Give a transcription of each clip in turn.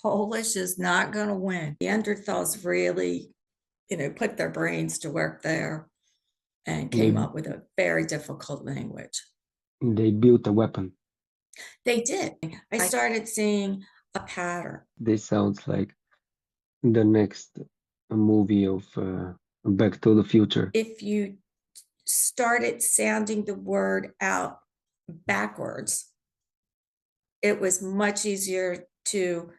Polish is not going to win. Neanderthals really, put their brains to work there and came They up with a very difficult language. they built a weapon. They did. I started seeing a pattern. This sounds like the next movie of Back to the Future. If you started sounding the word out backwards, it was much easier to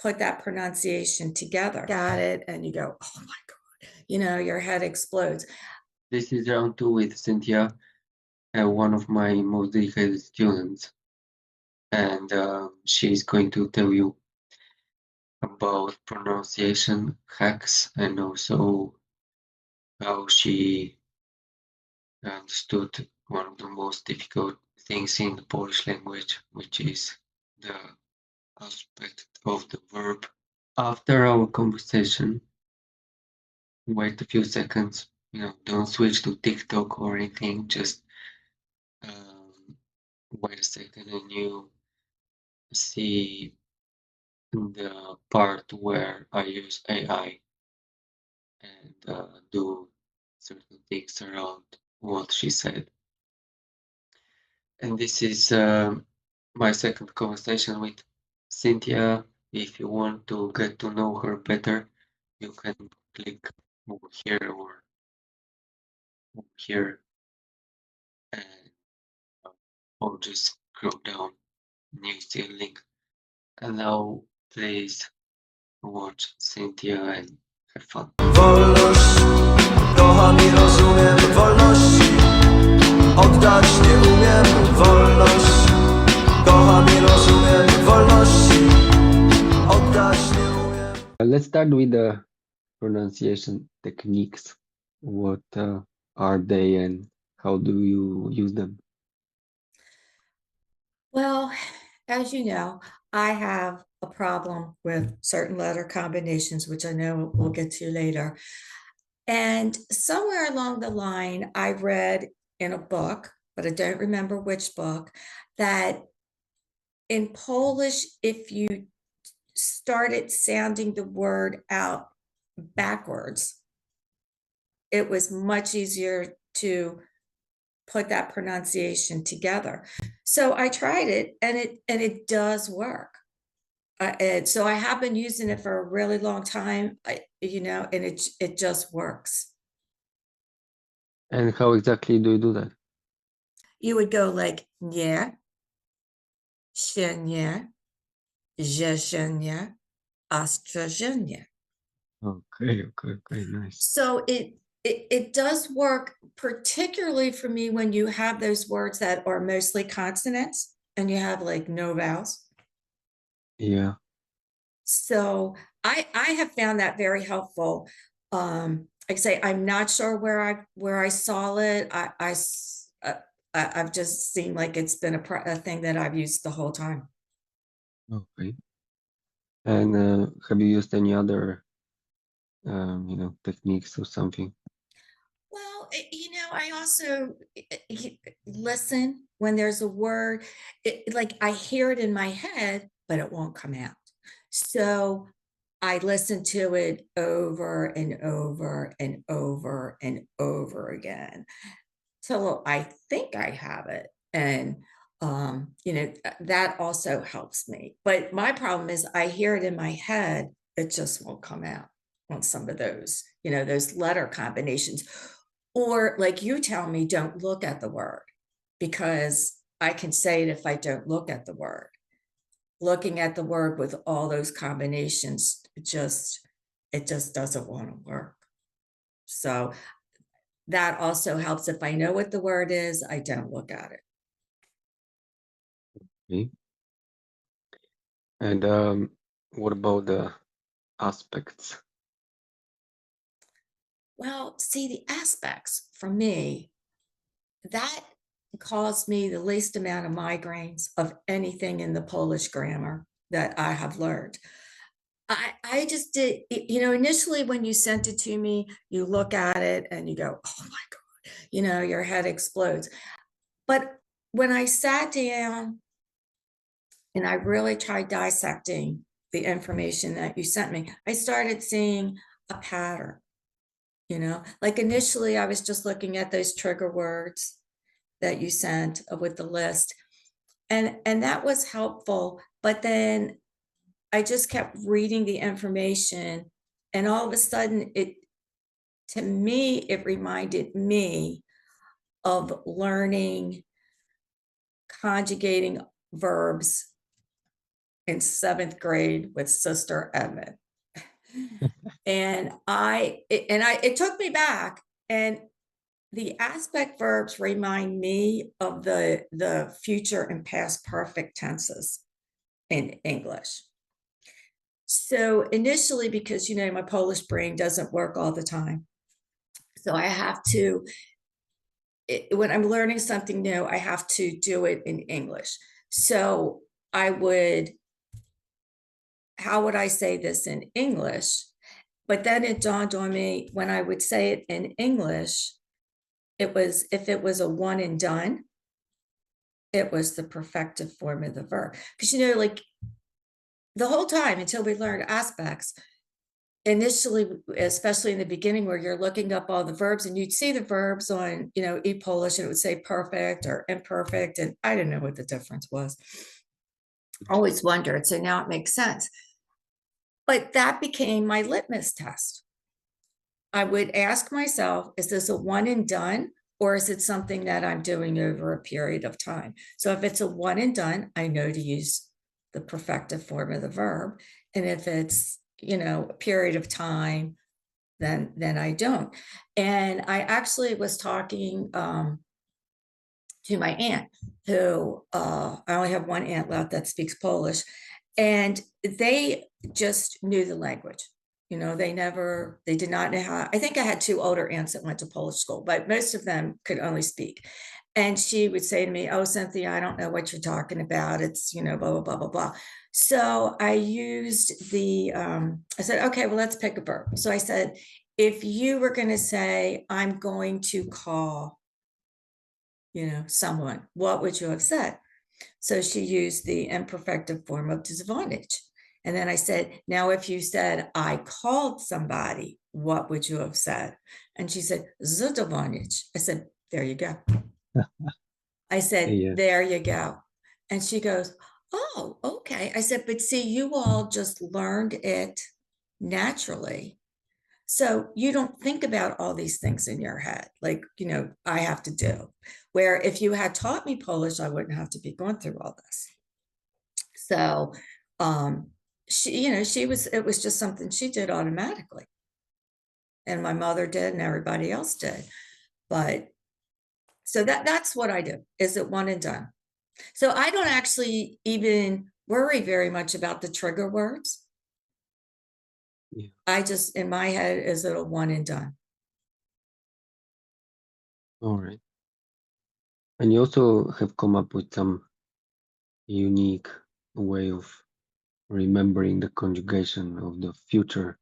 put that pronunciation together. Got it, and you go, oh my God, your head explodes. This is round 2 with Cynthia, one of my most dedicated students, and she's going to tell you about pronunciation hacks and also how she understood one of the most difficult things in the Polish language, which is the aspect of the verb. After our conversation, wait a few seconds, don't switch to TikTok or anything, just wait a second and you see the part where I use AI and do certain things around what she said. And this is my second conversation with Cynthia. If you want to get to know her better, you can click over here or over here and or just scroll down and you see a link. And now please watch Cynthia and have fun. Wolność, kocham i rozumiem wolności. Oddać nie umiem. Wolność, kocham i rozumiem wolności. Oddać nie umiem. Let's start with the pronunciation techniques. What are they and how do you use them? Well, as you know, I have a problem with certain letter combinations, which I know we'll get to later. And somewhere along the line, I read in a book, but I don't remember which book, that in Polish, if you started sounding the word out backwards, it was much easier to put that pronunciation together. So I tried it and it does work. And so I have been using it for a really long time, and it just works. And how exactly do you do that? You would go like nie, sienie, żeszenie, ostrzeżenie. Okay, nice. So it does work, particularly for me when you have those words that are mostly consonants and you have like no vowels. Yeah. So I have found that very helpful. Like I say, I'm not sure where I saw it. I've just seen like it's been a thing that I've used the whole time. Okay. And have you used any other, techniques or something? Well, I also listen when there's a word, like I hear it in my head, but it won't come out. So I listen to it over and over and over and over again till I think I have it. And that also helps me. But my problem is I hear it in my head, it just won't come out on some of those, those letter combinations. Or like you tell me, don't look at the word, because I can say it if I don't look at the word. Looking at the word with all those combinations, it just doesn't want to work. So that also helps. If I know what the word is, I don't look at it. Okay. And what about the aspects? Well, see, the aspects for me, that caused me the least amount of migraines of anything in the Polish grammar that I have learned. I just did, initially when you sent it to me, you look at it and you go, oh my God, your head explodes. But when I sat down and I really tried dissecting the information that you sent me, I started seeing a pattern. Like initially I was just looking at those trigger words that you sent with the list, and that was helpful. But then I just kept reading the information, and all of a sudden to me, it reminded me of learning conjugating verbs in 7th grade with Sister Edmond. And it took me back, and the aspect verbs remind me of the future and past perfect tenses in English. So initially, because my Polish brain doesn't work all the time, so I have to, when I'm learning something new, I have to do it in English. So how would I say this in English? But then it dawned on me, when I would say it in English, if it was a one and done, it was the perfective form of the verb. Because, like the whole time until we learned aspects, initially, especially in the beginning where you're looking up all the verbs, and you'd see the verbs on, ePolish, and it would say perfect or imperfect. And I didn't know what the difference was. Always wondered. So now it makes sense. But that became my litmus test. I would ask myself, is this a one and done, or is it something that I'm doing over a period of time? So if it's a one and done, I know to use the perfective form of the verb. And if it's, a period of time, then I don't. And I actually was talking to my aunt, who I only have one aunt left that speaks Polish, and they just knew the language. They did not know how. I think I had 2 older aunts that went to Polish school, but most of them could only speak. And she would say to me, "Oh, Cynthia, I don't know what you're talking about. It's, blah, blah, blah, blah, blah." So I used I said, okay, well, let's pick a verb. So I said, if you were going to say, I'm going to call, someone, what would you have said? So she used the imperfective form of dzwonić. And then I said, now, if you said, I called somebody, what would you have said? And she said, zadzwonić. I said, there you go. I said, Yeah. there you go. And she goes, oh, okay. I said, but see, you all just learned it naturally. So you don't think about all these things in your head, like, I have to do. Where if you had taught me Polish, I wouldn't have to be going through all this. So it was just something she did automatically. And my mother did, and everybody else did. But so that's what I do. Is it one and done? So I don't actually even worry very much about the trigger words. Yeah. I just, in my head, is it a one and done? All right. And you also have come up with some unique way of remembering the conjugation of the future.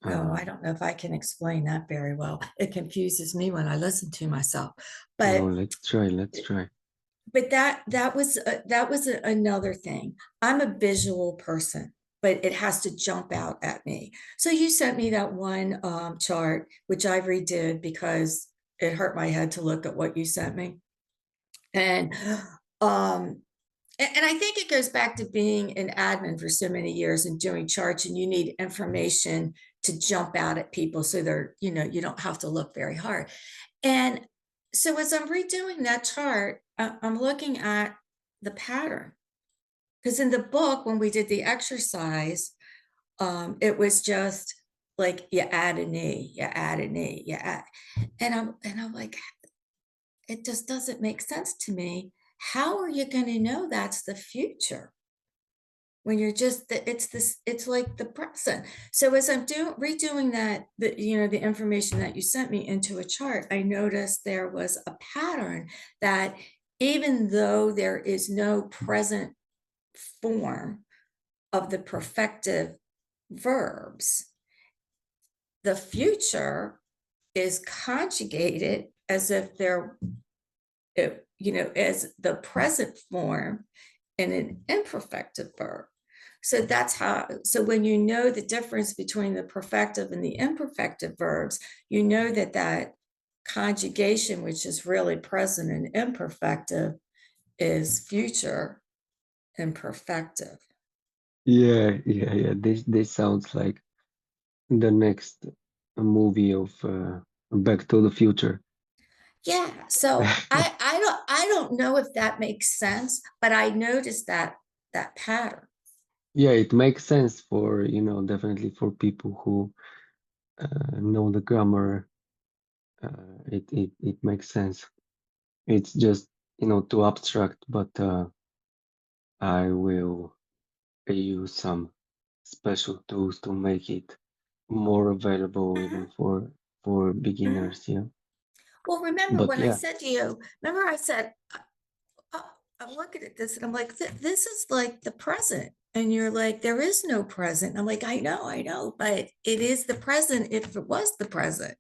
Oh, I don't know if I can explain that very well. It confuses me when I listen to myself. But let's try. But that was another thing. I'm a visual person, but it has to jump out at me. So you sent me that one chart, which I redid because it hurt my head to look at what you sent me. And I think it goes back to being an admin for so many years and doing charts, and you need information to jump out at people so they're, you don't have to look very hard. And so as I'm redoing that chart, I'm looking at the pattern. Because in the book, when we did the exercise, it was just like you add an E, you add an E, you add. And I'm like, it just doesn't make sense to me. How are you going to know that's the future when you're just it's like the present? So as I'm redoing that, the information that you sent me into a chart, I noticed there was a pattern that even though there is no present form of the perfective verbs, the future is conjugated as if they're, as the present form in an imperfective verb. So that's how, so when you know the difference between the perfective and the imperfective verbs, you know that that conjugation, which is really present and imperfective, is future imperfective. Yeah. This sounds like the next movie of Back to the Future. Yeah. So I don't know if that makes sense, but I noticed that pattern. Yeah, it makes sense for, definitely for people who know the grammar. It makes sense. It's just, too abstract, but I will use some special tools to make it more available even Mhm, for mhm. beginners. Yeah. Well, remember But when I yeah, said to you, remember I said, oh, I'm looking at this and I'm like, this is like the present. And you're like, there is no present. I'm like, I know, but it is the present if it was the present.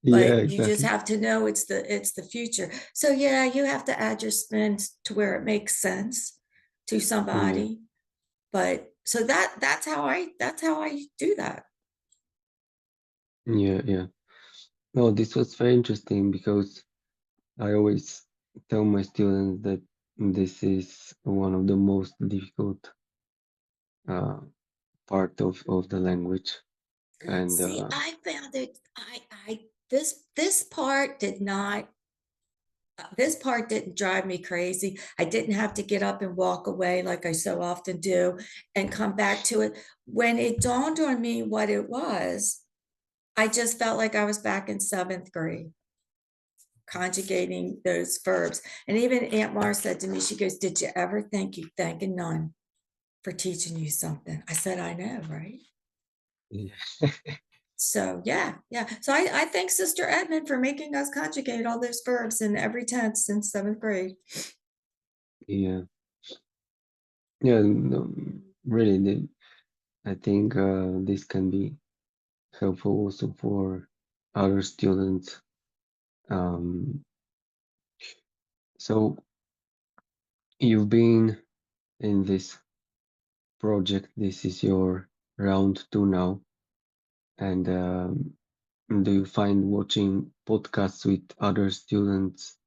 yeah, But you just exactly. have to know it's the future. So yeah, you have to add your spin to where it makes sense to Yeah, somebody. But so that's how I do that. yeah. No, this was very interesting because I always tell my students that this is one of the most difficult uh, part of the language. And See, I found it. I this part did not. This part didn't drive me crazy. I didn't have to get up and walk away like I so often do and come back to it. When it dawned on me what it was, I just felt like I was back in seventh grade, conjugating those verbs. And even Aunt Mar said to me, she goes, "Did you ever think you'd thank a nun for teaching you something?" I said, "I know, right?" yeah, So yeah. So I thank Sister Edmond for making us conjugate all those verbs in every tense since seventh grade. yeah, yeah. No, really, I think this can be helpful also for other students. Um, so you've been in this project. This is your round two now, and do you find watching podcasts with other students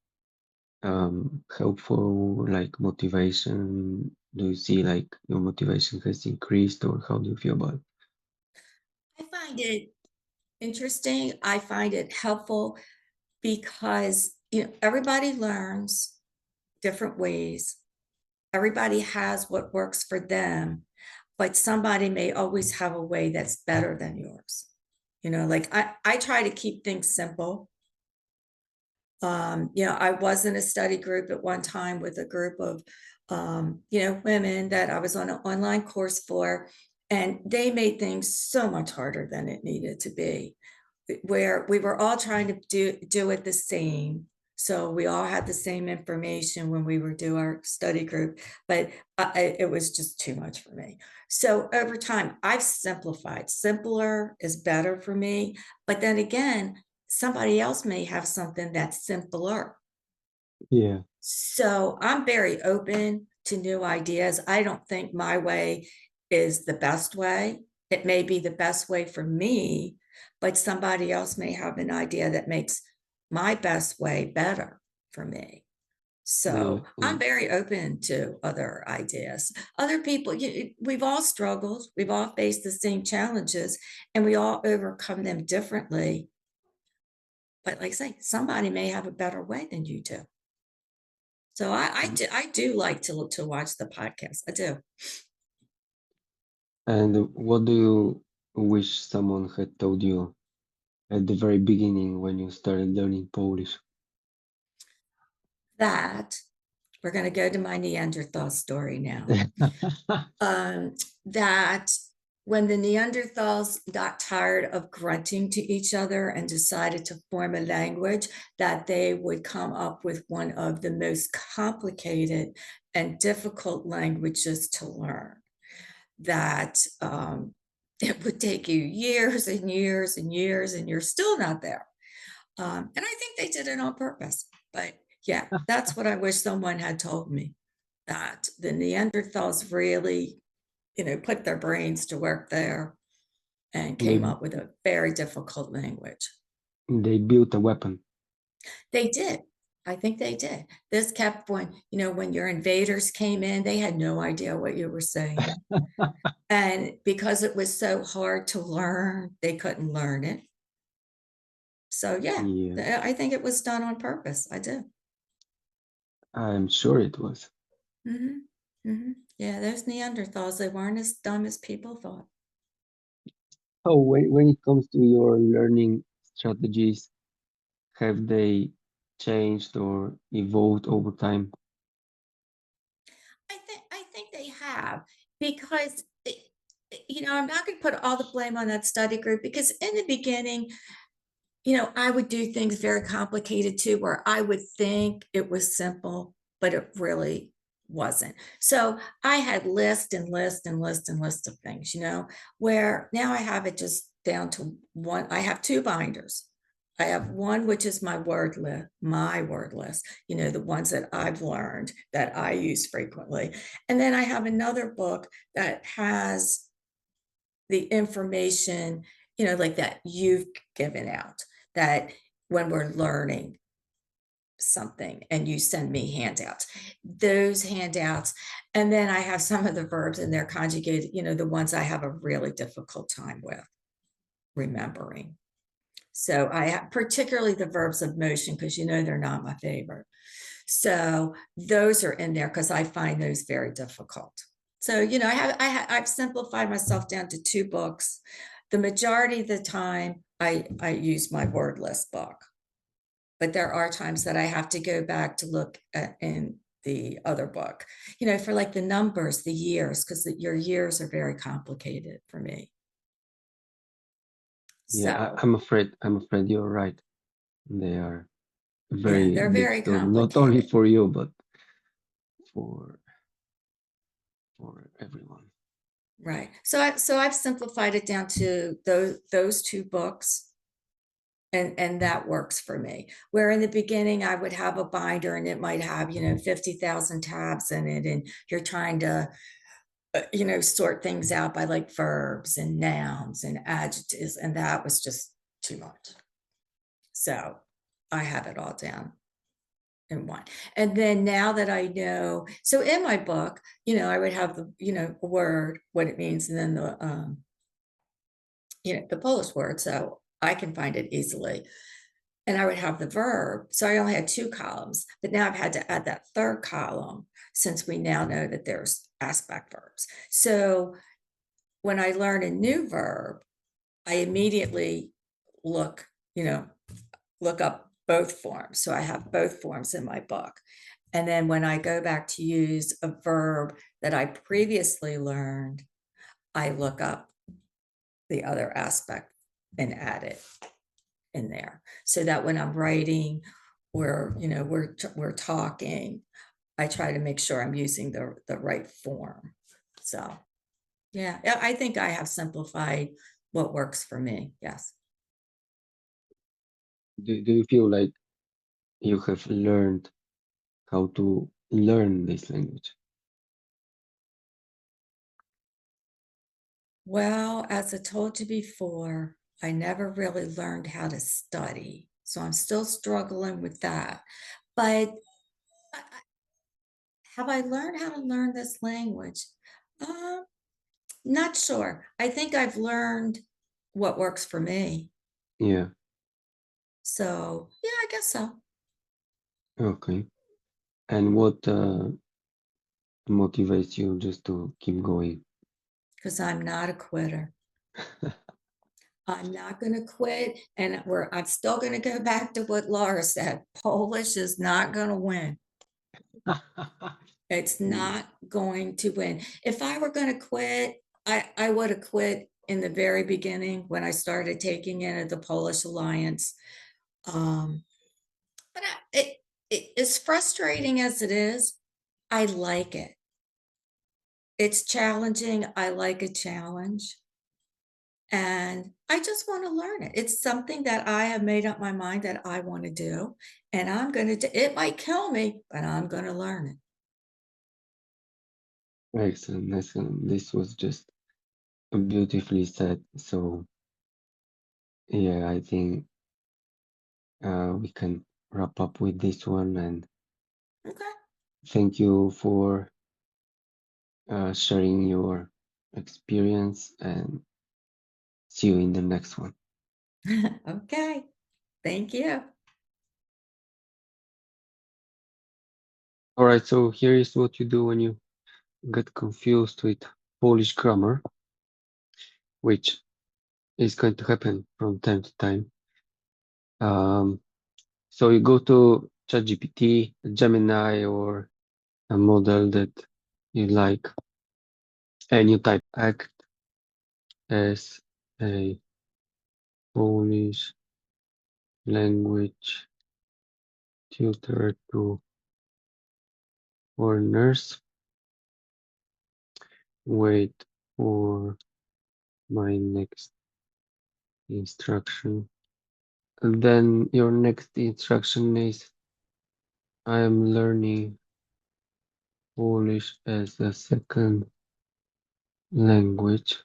helpful, like motivation? Do you see like your motivation has increased, or how do you feel about it? I find it interesting. I find it helpful because everybody learns different ways. Everybody has what works for them, but somebody may always have a way that's better than yours. Like I try to keep things simple. I was in a study group at one time with a group of women that I was on an online course for, and they made things so much harder than it needed to be, where we were all trying to do it the same. So we all had the same information when we were do our study group, but it was just too much for me. So over time, I've simplified. Simpler is better for me. But then again, somebody else may have something that's simpler. Yeah, So I'm very open to new ideas. I don't think my way is the best way. It may be the best way for me, but somebody else may have an idea that makes my best way better for me. yeah, So yeah. I'm very open to other ideas. Other people, we've all struggled, we've all faced the same challenges, and we all overcome them differently. But like I say, somebody may have a better way than you do. So I do like to watch the podcast. I do. And what do you wish someone had told you at the very beginning when you started learning Polish? That we're going to go to my Neanderthal story now. Um, that when the Neanderthals got tired of grunting to each other and decided to form a language, that they would come up with one of the most complicated and difficult languages to learn. That it would take you years and years and years, and you're still not there. And I think they did it on purpose. But yeah, that's what I wish someone had told me, that the Neanderthals really put their brains to work there and They came up with a very difficult language. they built a weapon. They did. I think they did. This kept when your invaders came in, they had no idea what you were saying. And because it was so hard to learn, they couldn't learn it. So yeah, Yeah, I think it was done on purpose. I do. I'm sure it was. Yeah, those Neanderthals, they weren't as dumb as people thought. Oh, when it comes to your learning strategies, have they changed or evolved over time? I think they have, because I'm not going to put all the blame on that study group, because in the beginning, I would do things very complicated too, where I would think it was simple, but it really wasn't. So I had list and list and list and list of things, where now I have it just down to one. I have two binders. I have one, which is my word list, the ones that I've learned that I use frequently. And then I have another book that has the information, like that you've given out, that when we're learning something and you send me handouts, those handouts. And then I have some of the verbs and they're conjugated, the ones I have a really difficult time with remembering. So I have particularly the verbs of motion, because they're not my favorite. So those are in there because I find those very difficult. So I've simplified myself down to two books. The majority of the time I use my word list book, but there are times that I have to go back to look in the other book, for like the numbers, the years, because your years are very complicated for me. Yeah, So I'm afraid you're right. They are yeah, very they're very difficult, not only complicated. for you, but for everyone. Right. So I've simplified it down to those two books, and that works for me. Where in the beginning I would have a binder and it might have 50,000 tabs in it, and you're trying to sort things out by like verbs and nouns and adjectives, and that was just too much. So I have it all down in one. And then now that I know, so in my book, I would have the word, what it means, and then the Polish word, so I can find it easily. And I would have the verb. So I only had two columns, but now I've had to add that third column, since we now know that there's aspect verbs. So when I learn a new verb, I immediately look up both forms. So I have both forms in my book. And then when I go back to use a verb that I previously learned, I look up the other aspect and add it in there, so that when I'm writing, or we're talking, I try to make sure I'm using the right form. So yeah, I think I have simplified what works for me. Yes. Do you feel like you have learned how to learn this language? Well, as I told you before, I never really learned how to study, so I'm still struggling with that. But have I learned how to learn this language? Um, Not sure. I think I've learned what works for me. Yeah, So yeah, I guess so. okay. And what motivates you just to keep going? Because I'm not a quitter. I'm not going to quit. And I'm still going to go back to what Laura said. Polish is not going to win. It's not going to win. If I were going to quit, I would have quit in the very beginning when I started taking in the Polish Alliance. But as frustrating as it is, I like it. It's challenging. I like a challenge. And I just want to learn it. It's something that I have made up my mind that I want to do. And I'm going to do it. Might kill me, but I'm going to learn it. Excellent, excellent. This was just beautifully said. So yeah, I think we can wrap up with this one, and Okay. thank you for sharing your experience, and see you in the next one. Okay. Thank you. All right, so here is what you do when you get confused with Polish grammar, which is going to happen from time to time. So you go to ChatGPT, Gemini, or a model that you like, and you type act as a Polish language tutor to foreigners. Wait for my next instruction. And then your next instruction is I am learning Polish as a second language.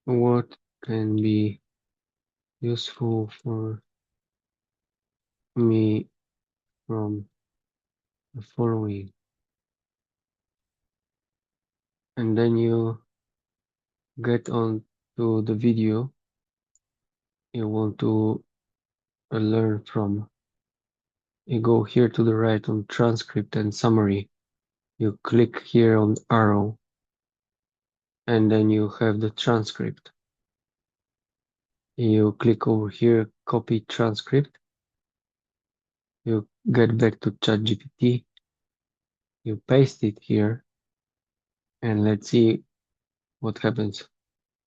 What can be useful for me from the following? And then you get on to the video you want to learn from. You go here to the right on transcript and summary. You click here on arrow, and then you have the transcript. You click over here, copy transcript. You get back to ChatGPT. You paste it here, and let's see what happens.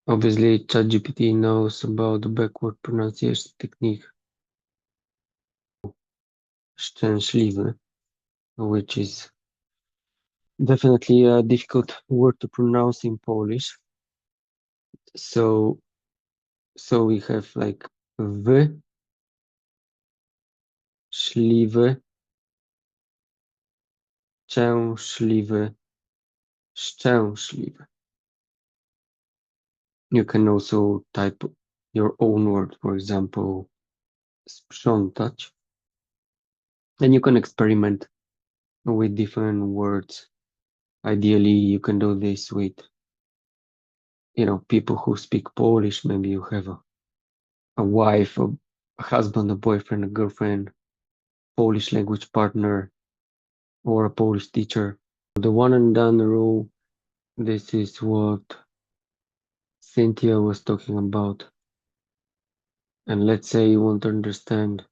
Obviously, ChatGPT knows about the backward pronunciation technique, szczęśliwy, which is definitely a difficult word to pronounce in Polish. So we have like w, szliwy, szczęśliwy, szczęśliwy. You can also type your own word, for example, sprzątać. And you can experiment with different words. Ideally, you can do this with, people who speak Polish. Maybe you have a wife, a husband, a boyfriend, a girlfriend, Polish language partner, or a Polish teacher. The one and done rule, this is what Cynthia was talking about. And let's say you want to understand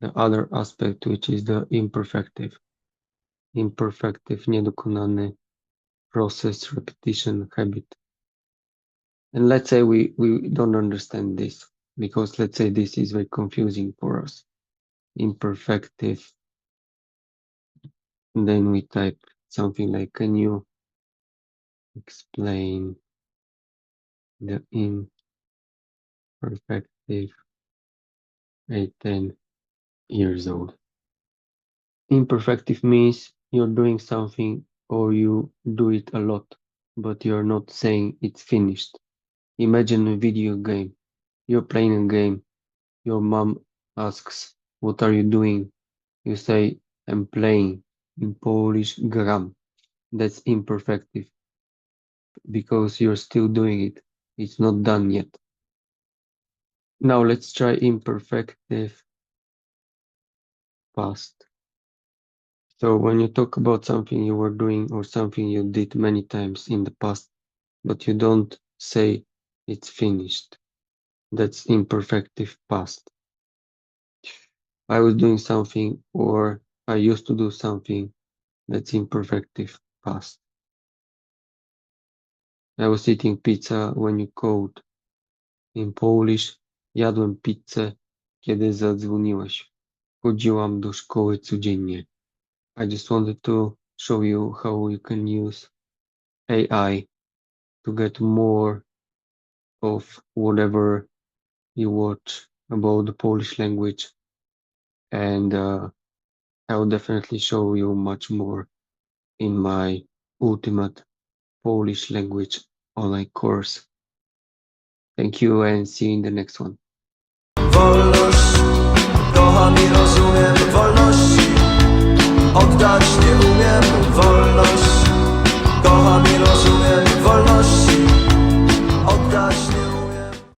the other aspect, which is the imperfective. Imperfective, niedokonany, process, repetition, habit. And let's say we don't understand this, because let's say this is very confusing for us. Imperfective. And then we type something like, can you explain the imperfective at 10 years old? Imperfective means you're doing something or you do it a lot, but you're not saying it's finished. Imagine a video game. You're playing a game. Your mom asks, what are you doing? You say, I'm playing. In Polish, gram. That's imperfective because you're still doing it. It's not done yet. Now let's try imperfective past. So when you talk about something you were doing or something you did many times in the past, but you don't say it's finished, that's imperfective past. I was doing something or I used to do something, that's imperfective past. I was eating pizza when you called. In Polish, jadłem pizzę, kiedy zadzwoniłeś. Chodziłam do szkoły codziennie. I just wanted to show you how you can use AI to get more of whatever you watch about the Polish language, and I will definitely show you much more in my ultimate Polish language online course. Thank you and see you in the next one. Wolność, kocham i rozumiem wolności. Oddać nie umiem wolność, kocham i rozumiem.